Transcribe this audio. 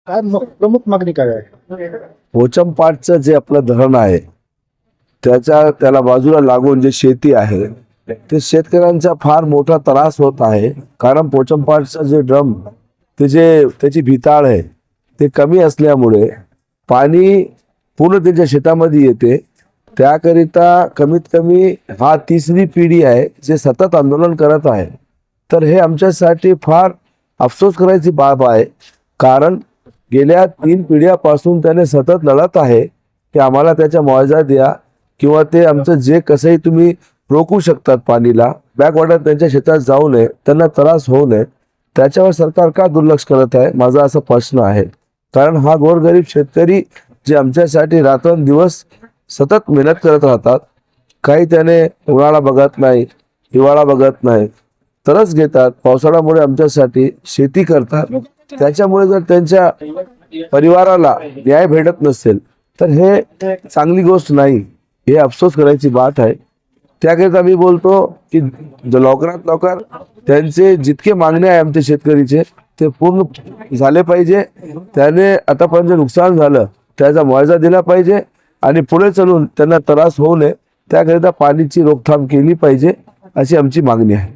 काय प्रमुख मागणी काय आहे? पोचमपाटचं जे आपलं धरण आहे त्याला बाजूला लागून जे शेती आहे ते शेतकऱ्यांचा फार मोठा त्रास होत आहे. कारण पोचमपाटचं जे ड्रम त्याची भिताळ आहे ते कमी असल्यामुळे पाणी पूर्ण त्यांच्या शेतामध्ये येते. त्याकरिता कमीत कमी हा तिसरी पिढी आहे जे सतत आंदोलन करत आहे. तर हे आमच्यासाठी फार अफसोस करायची बाब आहे. कारण गेल्या 3 पिढ्यापासून त्याने सतत लढत आहे की आम्हाला त्याचा मुआवजा द्या किंवा ते आमचं जे कसंही तुम्ही रोखू शकतात पाणीला, बॅकवॉटर त्यांच्या शेतात जाऊ नये, त्यांना त्रास होऊ नये, त्याच्यावर सरकार का दुर्लक्ष करत आहे माझा असा प्रश्न आहे. कारण हा गोरगरीब शेतकरी जे आमच्यासाठी रात्रंदिवस सतत मेहनत करत राहतात, काही त्याने उन्हाळा बघत नाही, हिवाळा बघत नाही, तरच घेतात, पावसाळ्यामुळे आमच्यासाठी शेती करतात. त्याच्यामुळे जर त्यांच्या परिवाराला न्याय भेटत नसेल तर हे चांगली गोष्ट नाही, हे अफसोस करायची बात आहे. त्याकरिता मी बोलतो की लवकरात लवकर त्यांचे जितके मागणे आहे आमच्या शेतकरीचे ते पूर्ण झाले पाहिजे. त्याने आतापर्यंत नुकसान झालं त्याचा मुआवजा दिला पाहिजे आणि पुढे चालून त्यांना त्रास होऊ नये त्याकरिता पाण्याची रोकथाम केली पाहिजे अशी आमची मागणी आहे.